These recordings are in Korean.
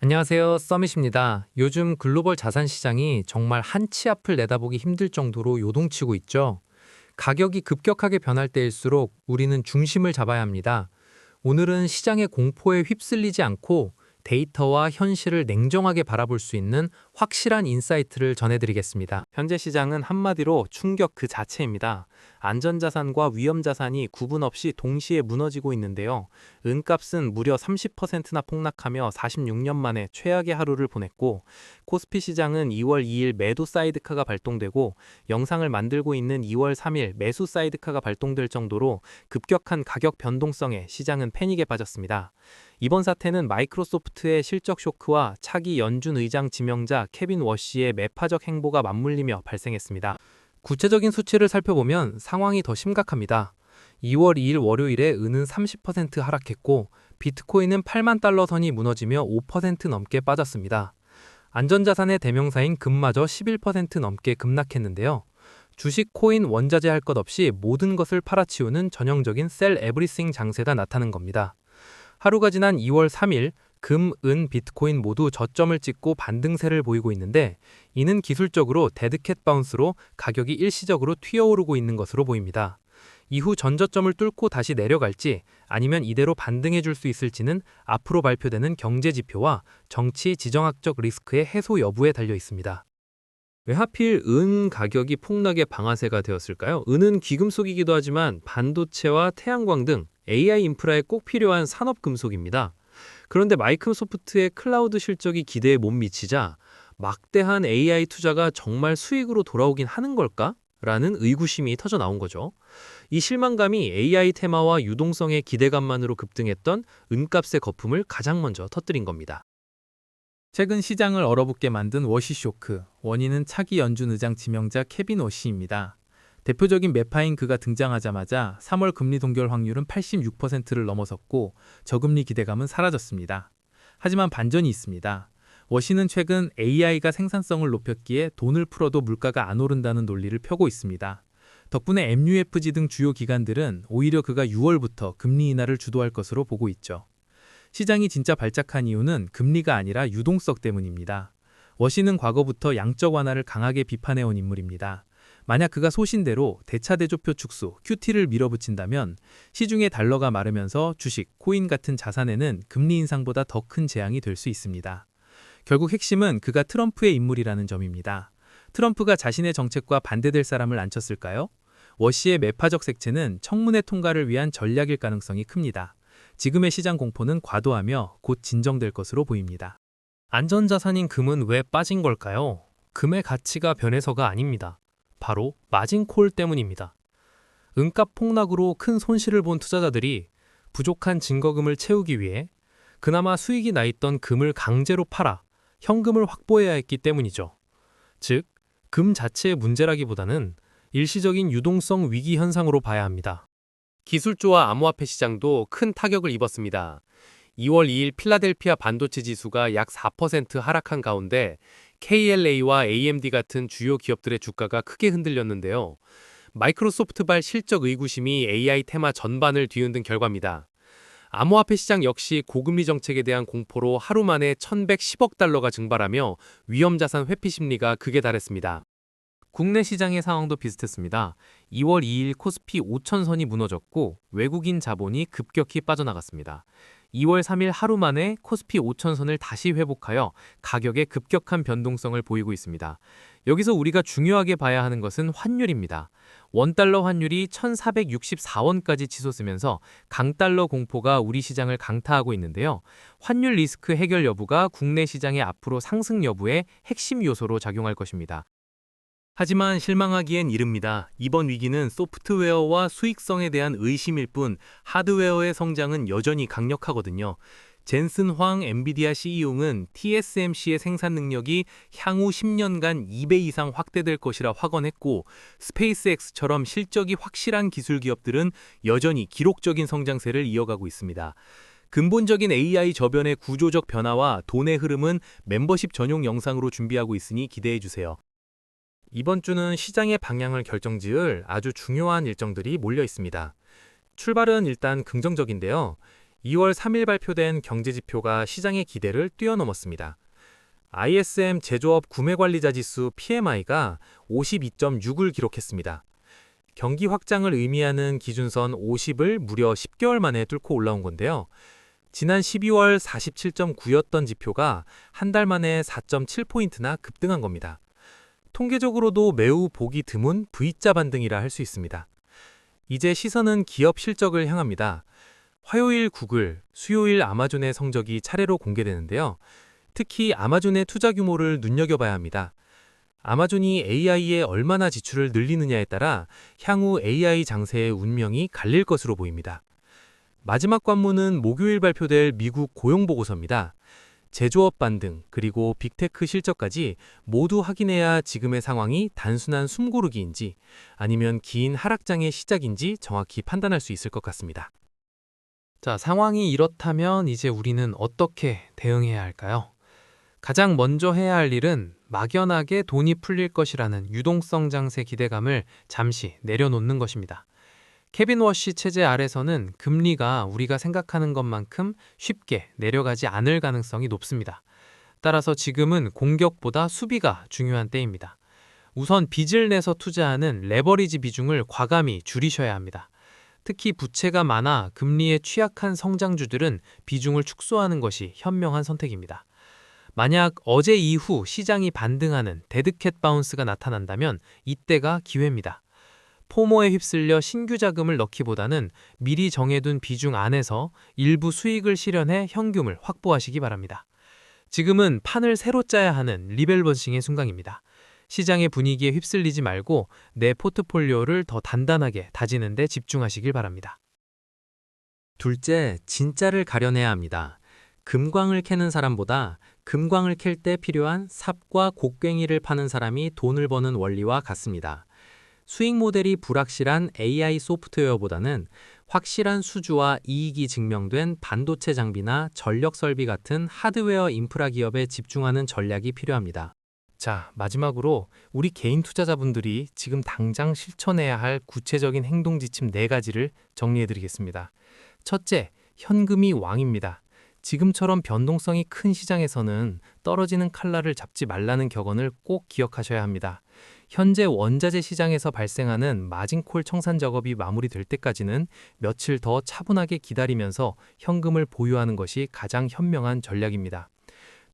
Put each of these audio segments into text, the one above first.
안녕하세요. 서밋입니다. 요즘 글로벌 자산 시장이 정말 한 치 앞을 내다보기 힘들 정도로 요동치고 있죠. 가격이 급격하게 변할 때일수록 우리는 중심을 잡아야 합니다. 오늘은 시장의 공포에 휩쓸리지 않고 데이터와 현실을 냉정하게 바라볼 수 있는 확실한 인사이트를 전해드리겠습니다. 현재 시장은 한마디로 충격 그 자체입니다. 안전자산과 위험자산이 구분 없이 동시에 무너지고 있는데요. 은값은 무려 30%나 폭락하며 46년 만에 최악의 하루를 보냈고, 코스피 시장은 2월 2일 매도 사이드카가 발동되고, 영상을 만들고 있는 2월 3일 매수 사이드카가 발동될 정도로 급격한 가격 변동성에 시장은 패닉에 빠졌습니다. 이번 사태는 마이크로소프트의 실적 쇼크와 차기 연준 의장 지명자 케빈 워시의 매파적 행보가 맞물리며 발생했습니다. 구체적인 수치를 살펴보면 상황이 더 심각합니다. 2월 2일 월요일에 은은 30% 하락했고 비트코인은 8만 달러 선이 무너지며 5% 넘게 빠졌습니다. 안전자산의 대명사인 금마저 11% 넘게 급락했는데요. 주식, 코인, 원자재 할 것 없이 모든 것을 팔아치우는 전형적인 셀 에브리싱 장세가 나타난 겁니다. 하루가 지난 2월 3일 금, 은, 비트코인 모두 저점을 찍고 반등세를 보이고 있는데, 이는 기술적으로 데드캣 바운스로 가격이 일시적으로 튀어오르고 있는 것으로 보입니다. 이후 전저점을 뚫고 다시 내려갈지 아니면 이대로 반등해 줄 수 있을지는 앞으로 발표되는 경제 지표와 정치 지정학적 리스크의 해소 여부에 달려 있습니다. 왜 하필 은 가격이 폭락의 방아쇠가 되었을까요? 은은 귀금속이기도 하지만 반도체와 태양광 등 AI 인프라에 꼭 필요한 산업금속입니다. 그런데 마이크로소프트의 클라우드 실적이 기대에 못 미치자 막대한 AI 투자가 정말 수익으로 돌아오긴 하는 걸까? 라는 의구심이 터져 나온 거죠. 이 실망감이 AI 테마와 유동성의 기대감만으로 급등했던 은값의 거품을 가장 먼저 터뜨린 겁니다. 최근 시장을 얼어붙게 만든 워시 쇼크, 원인은 차기 연준 의장 지명자 케빈 워시입니다. 대표적인 매파인 그가 등장하자마자 3월 금리 동결 확률은 86%를 넘어섰고 저금리 기대감은 사라졌습니다. 하지만 반전이 있습니다. 워시는 최근 AI가 생산성을 높였기에 돈을 풀어도 물가가 안 오른다는 논리를 펴고 있습니다. 덕분에 MUFG 등 주요 기관들은 오히려 그가 6월부터 금리 인하를 주도할 것으로 보고 있죠. 시장이 진짜 발작한 이유는 금리가 아니라 유동성 때문입니다. 워시는 과거부터 양적 완화를 강하게 비판해온 인물입니다. 만약 그가 소신대로 대차대조표 축소, QT를 밀어붙인다면 시중의 달러가 마르면서 주식, 코인 같은 자산에는 금리 인상보다 더 큰 재앙이 될 수 있습니다. 결국 핵심은 그가 트럼프의 인물이라는 점입니다. 트럼프가 자신의 정책과 반대될 사람을 앉혔을까요? 워시의 매파적 색채는 청문회 통과를 위한 전략일 가능성이 큽니다. 지금의 시장 공포는 과도하며 곧 진정될 것으로 보입니다. 안전자산인 금은 왜 빠진 걸까요? 금의 가치가 변해서가 아닙니다. 바로 마진콜 때문입니다. 은값 폭락으로 큰 손실을 본 투자자들이 부족한 증거금을 채우기 위해 그나마 수익이 나 있던 금을 강제로 팔아 현금을 확보해야 했기 때문이죠. 즉, 금 자체의 문제라기보다는 일시적인 유동성 위기 현상으로 봐야 합니다. 기술주와 암호화폐 시장도 큰 타격을 입었습니다. 2월 2일 필라델피아 반도체 지수가 약 4% 하락한 가운데 KLA와 AMD 같은 주요 기업들의 주가가 크게 흔들렸는데요. 마이크로소프트발 실적 의구심이 AI 테마 전반을 뒤흔든 결과입니다. 암호화폐 시장 역시 고금리 정책에 대한 공포로 하루 만에 1,110억 달러가 증발하며 위험자산 회피 심리가 극에 달했습니다. 국내 시장의 상황도 비슷했습니다. 2월 2일 코스피 5천선이 무너졌고 외국인 자본이 급격히 빠져나갔습니다. 2월 3일 하루 만에 코스피 5천선을 다시 회복하여 가격의 급격한 변동성을 보이고 있습니다. 여기서 우리가 중요하게 봐야 하는 것은 환율입니다. 원달러 환율이 1,464원까지 치솟으면서 강달러 공포가 우리 시장을 강타하고 있는데요. 환율 리스크 해결 여부가 국내 시장의 앞으로 상승 여부의 핵심 요소로 작용할 것입니다. 하지만 실망하기엔 이릅니다. 이번 위기는 소프트웨어와 수익성에 대한 의심일 뿐 하드웨어의 성장은 여전히 강력하거든요. 젠슨 황 엔비디아 CEO는 TSMC의 생산 능력이 향후 10년간 2배 이상 확대될 것이라 확언했고, 스페이스X처럼 실적이 확실한 기술 기업들은 여전히 기록적인 성장세를 이어가고 있습니다. 근본적인 AI 저변의 구조적 변화와 돈의 흐름은 멤버십 전용 영상으로 준비하고 있으니 기대해주세요. 이번 주는 시장의 방향을 결정지을 아주 중요한 일정들이 몰려 있습니다. 출발은 일단 긍정적인데요. 2월 3일 발표된 경제지표가 시장의 기대를 뛰어넘었습니다. ISM 제조업 구매관리자 지수 PMI가 52.6을 기록했습니다. 경기 확장을 의미하는 기준선 50을 무려 10개월 만에 뚫고 올라온 건데요. 지난 12월 47.9였던 지표가 한 달 만에 4.7포인트나 급등한 겁니다. 통계적으로도 매우 보기 드문 V자 반등이라 할 수 있습니다. 이제 시선은 기업 실적을 향합니다. 화요일 구글, 수요일 아마존의 성적이 차례로 공개되는데요. 특히 아마존의 투자 규모를 눈여겨봐야 합니다. 아마존이 AI에 얼마나 지출을 늘리느냐에 따라 향후 AI 장세의 운명이 갈릴 것으로 보입니다. 마지막 관문은 목요일 발표될 미국 고용보고서입니다. 제조업 반등, 그리고 빅테크 실적까지 모두 확인해야 지금의 상황이 단순한 숨고르기인지 아니면 긴 하락장의 시작인지 정확히 판단할 수 있을 것 같습니다. 자, 상황이 이렇다면 이제 우리는 어떻게 대응해야 할까요? 가장 먼저 해야 할 일은 막연하게 돈이 풀릴 것이라는 유동성 장세 기대감을 잠시 내려놓는 것입니다. 케빈 워시 체제 아래서는 금리가 우리가 생각하는 것만큼 쉽게 내려가지 않을 가능성이 높습니다. 따라서 지금은 공격보다 수비가 중요한 때입니다. 우선 빚을 내서 투자하는 레버리지 비중을 과감히 줄이셔야 합니다. 특히 부채가 많아 금리에 취약한 성장주들은 비중을 축소하는 것이 현명한 선택입니다. 만약 어제 이후 시장이 반등하는 데드캣 바운스가 나타난다면 이때가 기회입니다. 포모에 휩쓸려 신규 자금을 넣기보다는 미리 정해둔 비중 안에서 일부 수익을 실현해 현금을 확보하시기 바랍니다. 지금은 판을 새로 짜야 하는 리밸런싱의 순간입니다. 시장의 분위기에 휩쓸리지 말고 내 포트폴리오를 더 단단하게 다지는 데 집중하시길 바랍니다. 둘째, 진짜를 가려내야 합니다. 금광을 캐는 사람보다 금광을 캘 때 필요한 삽과 곡괭이를 파는 사람이 돈을 버는 원리와 같습니다. 수익 모델이 불확실한 AI 소프트웨어보다는 확실한 수주와 이익이 증명된 반도체 장비나 전력 설비 같은 하드웨어 인프라 기업에 집중하는 전략이 필요합니다. 자, 마지막으로 우리 개인 투자자분들이 지금 당장 실천해야 할 구체적인 행동 지침 4가지를 정리해드리겠습니다. 첫째, 현금이 왕입니다. 지금처럼 변동성이 큰 시장에서는 떨어지는 칼날을 잡지 말라는 격언을 꼭 기억하셔야 합니다. 현재 원자재 시장에서 발생하는 마진콜 청산 작업이 마무리될 때까지는 며칠 더 차분하게 기다리면서 현금을 보유하는 것이 가장 현명한 전략입니다.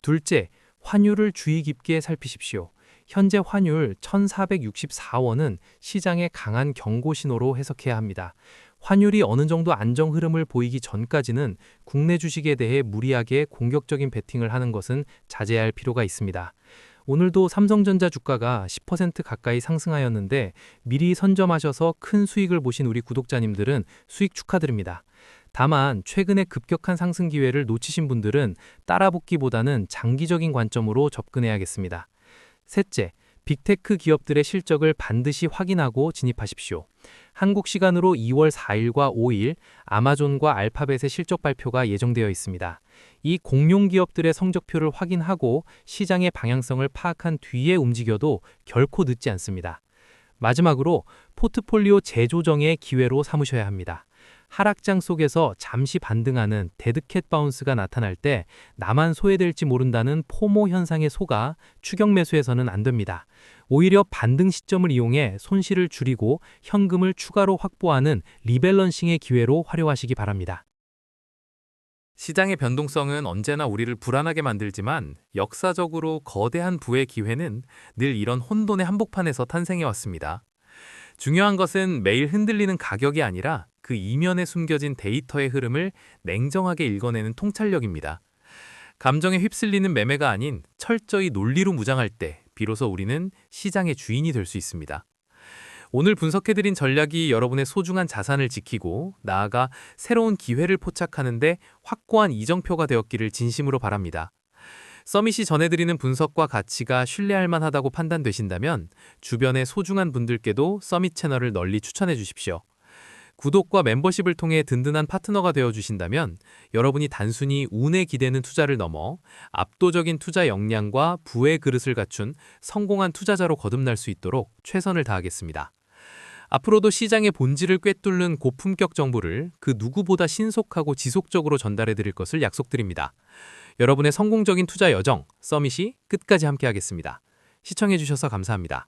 둘째, 환율을 주의 깊게 살피십시오. 현재 환율 1,464원은 시장의 강한 경고 신호로 해석해야 합니다. 환율이 어느 정도 안정 흐름을 보이기 전까지는 국내 주식에 대해 무리하게 공격적인 베팅을 하는 것은 자제할 필요가 있습니다. 오늘도 삼성전자 주가가 10% 가까이 상승하였는데 미리 선점하셔서 큰 수익을 보신 우리 구독자님들은 수익 축하드립니다. 다만 최근에 급격한 상승 기회를 놓치신 분들은 따라붙기보다는 장기적인 관점으로 접근해야겠습니다. 셋째, 빅테크 기업들의 실적을 반드시 확인하고 진입하십시오. 한국 시간으로 2월 4일과 5일 아마존과 알파벳의 실적 발표가 예정되어 있습니다. 이 공룡 기업들의 성적표를 확인하고 시장의 방향성을 파악한 뒤에 움직여도 결코 늦지 않습니다. 마지막으로 포트폴리오 재조정의 기회로 삼으셔야 합니다. 하락장 속에서 잠시 반등하는 데드캣 바운스가 나타날 때 나만 소외될지 모른다는 포모 현상에 속아 추격 매수해서는 안 됩니다. 오히려 반등 시점을 이용해 손실을 줄이고 현금을 추가로 확보하는 리밸런싱의 기회로 활용하시기 바랍니다. 시장의 변동성은 언제나 우리를 불안하게 만들지만 역사적으로 거대한 부의 기회는 늘 이런 혼돈의 한복판에서 탄생해 왔습니다. 중요한 것은 매일 흔들리는 가격이 아니라 그 이면에 숨겨진 데이터의 흐름을 냉정하게 읽어내는 통찰력입니다. 감정에 휩쓸리는 매매가 아닌 철저히 논리로 무장할 때 비로소 우리는 시장의 주인이 될 수 있습니다. 오늘 분석해드린 전략이 여러분의 소중한 자산을 지키고 나아가 새로운 기회를 포착하는 데 확고한 이정표가 되었기를 진심으로 바랍니다. 서밋이 전해드리는 분석과 가치가 신뢰할 만하다고 판단되신다면 주변의 소중한 분들께도 서밋 채널을 널리 추천해 주십시오. 구독과 멤버십을 통해 든든한 파트너가 되어주신다면 여러분이 단순히 운에 기대는 투자를 넘어 압도적인 투자 역량과 부의 그릇을 갖춘 성공한 투자자로 거듭날 수 있도록 최선을 다하겠습니다. 앞으로도 시장의 본질을 꿰뚫는 고품격 정보를 그 누구보다 신속하고 지속적으로 전달해 드릴 것을 약속드립니다. 여러분의 성공적인 투자 여정, 서밋이 끝까지 함께하겠습니다. 시청해 주셔서 감사합니다.